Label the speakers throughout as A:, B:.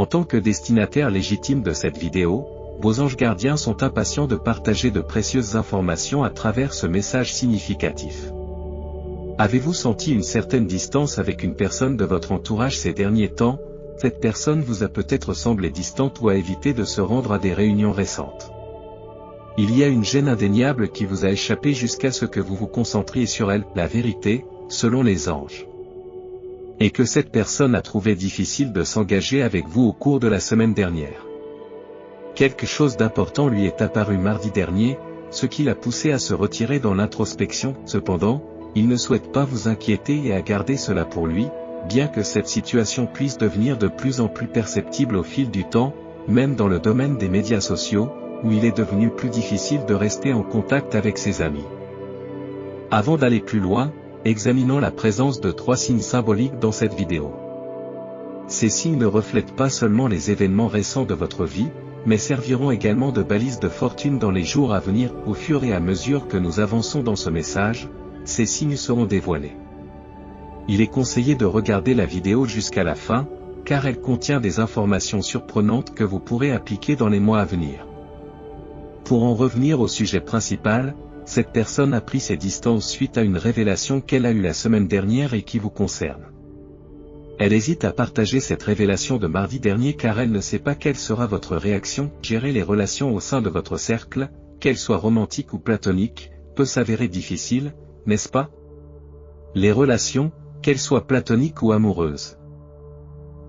A: En tant que destinataire légitime de cette vidéo, vos anges gardiens sont impatients de partager de précieuses informations à travers ce message significatif. Avez-vous senti une certaine distance avec une personne de votre entourage ces derniers temps? Cette personne vous a peut-être semblé distante ou a évité de se rendre à des réunions récentes. Il y a une gêne indéniable qui vous a échappé jusqu'à ce que vous vous concentriez sur elle, la vérité, selon les anges. Et que cette personne a trouvé difficile de s'engager avec vous au cours de la semaine dernière. Quelque chose d'important lui est apparu mardi dernier, ce qui l'a poussé à se retirer dans l'introspection. Cependant, il ne souhaite pas vous inquiéter et à garder cela pour lui, bien que cette situation puisse devenir de plus en plus perceptible au fil du temps, même dans le domaine des médias sociaux, où il est devenu plus difficile de rester en contact avec ses amis. Avant d'aller plus loin, examinons la présence de 3 signes symboliques dans cette vidéo. Ces signes ne reflètent pas seulement les événements récents de votre vie, mais serviront également de balises de fortune dans les jours à venir. Au fur et à mesure que nous avançons dans ce message, ces signes seront dévoilés. Il est conseillé de regarder la vidéo jusqu'à la fin, car elle contient des informations surprenantes que vous pourrez appliquer dans les mois à venir. Pour en revenir au sujet principal, cette personne a pris ses distances suite à une révélation qu'elle a eue la semaine dernière et qui vous concerne. Elle hésite à partager cette révélation de mardi dernier car elle ne sait pas quelle sera votre réaction. Gérer les relations au sein de votre cercle, qu'elles soient romantiques ou platoniques, peut s'avérer difficile, n'est-ce pas? Les relations, qu'elles soient platoniques ou amoureuses,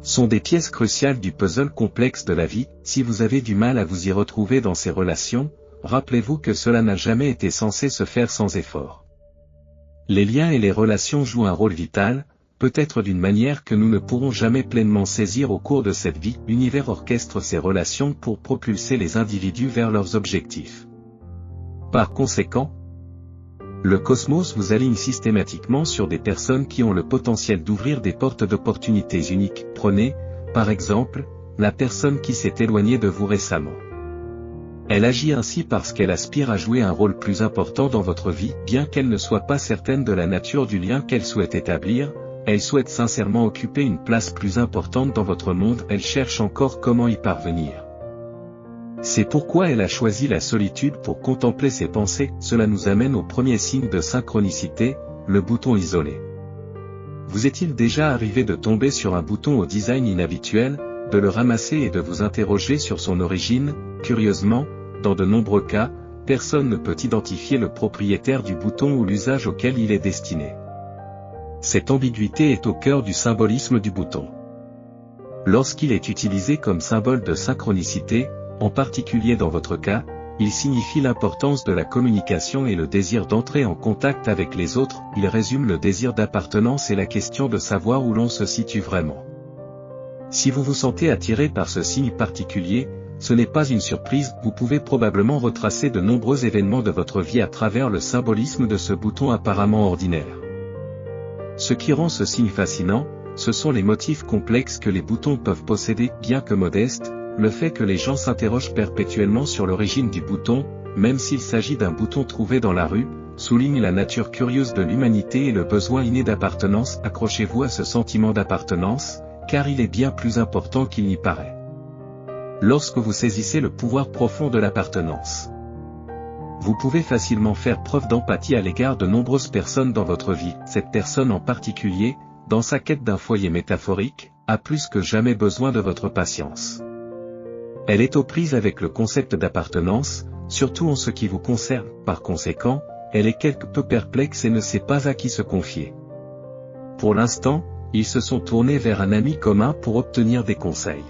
A: sont des pièces cruciales du puzzle complexe de la vie. Si vous avez du mal à vous y retrouver dans ces relations, rappelez-vous que cela n'a jamais été censé se faire sans effort. Les liens et les relations jouent un rôle vital, peut-être d'une manière que nous ne pourrons jamais pleinement saisir au cours de cette vie. L'univers orchestre ces relations pour propulser les individus vers leurs objectifs. Par conséquent, le cosmos vous aligne systématiquement sur des personnes qui ont le potentiel d'ouvrir des portes d'opportunités uniques. Prenez, par exemple, la personne qui s'est éloignée de vous récemment. Elle agit ainsi parce qu'elle aspire à jouer un rôle plus important dans votre vie. Bien qu'elle ne soit pas certaine de la nature du lien qu'elle souhaite établir, elle souhaite sincèrement occuper une place plus importante dans votre monde. Elle cherche encore comment y parvenir. C'est pourquoi elle a choisi la solitude pour contempler ses pensées. Cela nous amène au premier signe de synchronicité, le bouton isolé. Vous est-il déjà arrivé de tomber sur un bouton au design inhabituel, de le ramasser et de vous interroger sur son origine? Curieusement, dans de nombreux cas, personne ne peut identifier le propriétaire du bouton ou l'usage auquel il est destiné. Cette ambiguïté est au cœur du symbolisme du bouton. Lorsqu'il est utilisé comme symbole de synchronicité, en particulier dans votre cas, il signifie l'importance de la communication et le désir d'entrer en contact avec les autres. Il résume le désir d'appartenance et la question de savoir où l'on se situe vraiment. Si vous vous sentez attiré par ce signe particulier, ce n'est pas une surprise. Vous pouvez probablement retracer de nombreux événements de votre vie à travers le symbolisme de ce bouton apparemment ordinaire. Ce qui rend ce signe fascinant, ce sont les motifs complexes que les boutons peuvent posséder. Bien que modeste, le fait que les gens s'interrogent perpétuellement sur l'origine du bouton, même s'il s'agit d'un bouton trouvé dans la rue, souligne la nature curieuse de l'humanité et le besoin inné d'appartenance. Accrochez-vous à ce sentiment d'appartenance, car il est bien plus important qu'il n'y paraît. Lorsque vous saisissez le pouvoir profond de l'appartenance, vous pouvez facilement faire preuve d'empathie à l'égard de nombreuses personnes dans votre vie. Cette personne en particulier, dans sa quête d'un foyer métaphorique, a plus que jamais besoin de votre patience. Elle est aux prises avec le concept d'appartenance, surtout en ce qui vous concerne. Par conséquent, elle est quelque peu perplexe et ne sait pas à qui se confier. Pour l'instant, ils se sont tournés vers un ami commun pour obtenir des conseils.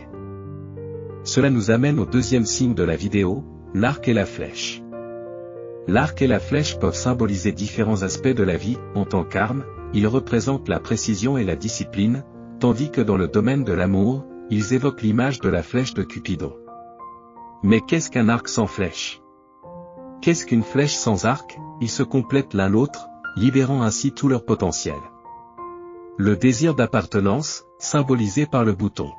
A: Cela nous amène au deuxième signe de la vidéo, l'arc et la flèche. L'arc et la flèche peuvent symboliser différents aspects de la vie. En tant qu'armes, ils représentent la précision et la discipline, tandis que dans le domaine de l'amour, ils évoquent l'image de la flèche de Cupidon. Mais qu'est-ce qu'un arc sans flèche? Qu'est-ce qu'une flèche sans arc? Ils se complètent l'un l'autre, libérant ainsi tout leur potentiel. Le désir d'appartenance, symbolisé par le bouton,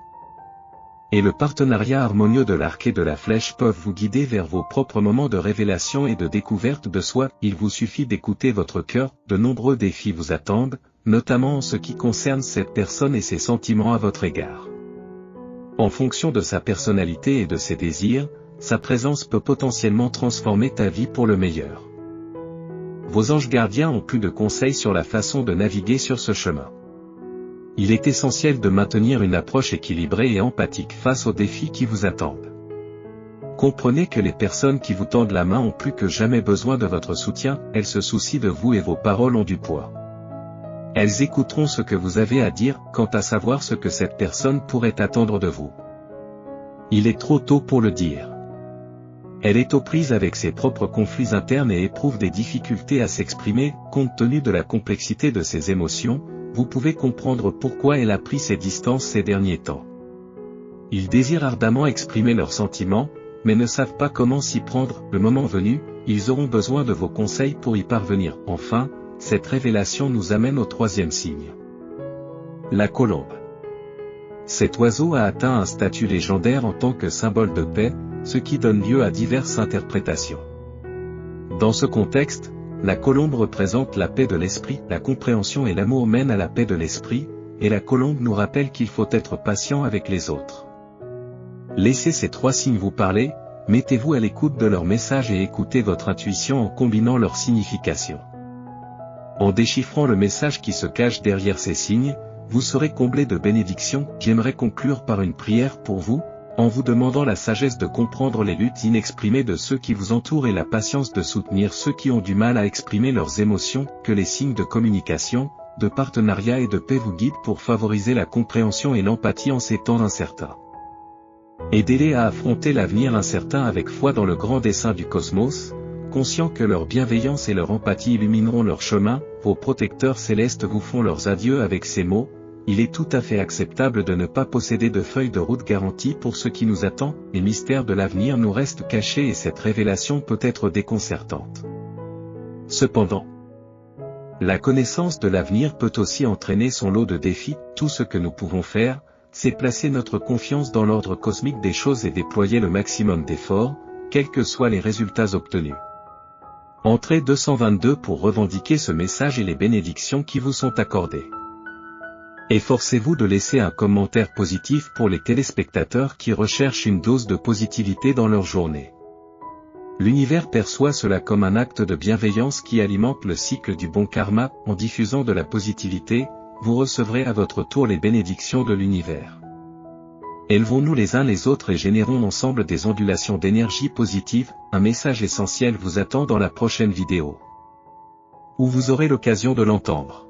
A: et le partenariat harmonieux de l'arc et de la flèche peuvent vous guider vers vos propres moments de révélation et de découverte de soi. Il vous suffit d'écouter votre cœur. De nombreux défis vous attendent, notamment en ce qui concerne cette personne et ses sentiments à votre égard. En fonction de sa personnalité et de ses désirs, sa présence peut potentiellement transformer ta vie pour le meilleur. Vos anges gardiens ont plus de conseils sur la façon de naviguer sur ce chemin. Il est essentiel de maintenir une approche équilibrée et empathique face aux défis qui vous attendent. Comprenez que les personnes qui vous tendent la main ont plus que jamais besoin de votre soutien, elles se soucient de vous et vos paroles ont du poids. Elles écouteront ce que vous avez à dire, quant à savoir ce que cette personne pourrait attendre de vous. Il est trop tôt pour le dire. Elle est aux prises avec ses propres conflits internes et éprouve des difficultés à s'exprimer, compte tenu de la complexité de ses émotions, vous pouvez comprendre pourquoi elle a pris ses distances ces derniers temps. Ils désirent ardemment exprimer leurs sentiments, mais ne savent pas comment s'y prendre, le moment venu, ils auront besoin de vos conseils pour y parvenir. Enfin, cette révélation nous amène au troisième signe. La colombe. Cet oiseau a atteint un statut légendaire en tant que symbole de paix, ce qui donne lieu à diverses interprétations. Dans ce contexte, la colombe représente la paix de l'esprit, la compréhension et l'amour mènent à la paix de l'esprit, et la colombe nous rappelle qu'il faut être patient avec les autres. Laissez ces trois signes vous parler, mettez-vous à l'écoute de leurs messages et écoutez votre intuition en combinant leurs significations. En déchiffrant le message qui se cache derrière ces signes, vous serez comblé de bénédictions. J'aimerais conclure par une prière pour vous, en vous demandant la sagesse de comprendre les luttes inexprimées de ceux qui vous entourent et la patience de soutenir ceux qui ont du mal à exprimer leurs émotions, que les signes de communication, de partenariat et de paix vous guident pour favoriser la compréhension et l'empathie en ces temps incertains. Aidez-les à affronter l'avenir incertain avec foi dans le grand dessein du cosmos, conscients que leur bienveillance et leur empathie illumineront leur chemin. Vos protecteurs célestes vous font leurs adieux avec ces mots. Il est tout à fait acceptable de ne pas posséder de feuille de route garantie pour ce qui nous attend, les mystères de l'avenir nous restent cachés et cette révélation peut être déconcertante. Cependant, la connaissance de l'avenir peut aussi entraîner son lot de défis. Tout ce que nous pouvons faire, c'est placer notre confiance dans l'ordre cosmique des choses et déployer le maximum d'efforts, quels que soient les résultats obtenus. Entrez 222 pour revendiquer ce message et les bénédictions qui vous sont accordées. Efforcez-vous de laisser un commentaire positif pour les téléspectateurs qui recherchent une dose de positivité dans leur journée. L'univers perçoit cela comme un acte de bienveillance qui alimente le cycle du bon karma. En diffusant de la positivité, vous recevrez à votre tour les bénédictions de l'univers. Élevons-nous les uns les autres et générons ensemble des ondulations d'énergie positive. Un message essentiel vous attend dans la prochaine vidéo, où vous aurez l'occasion de l'entendre.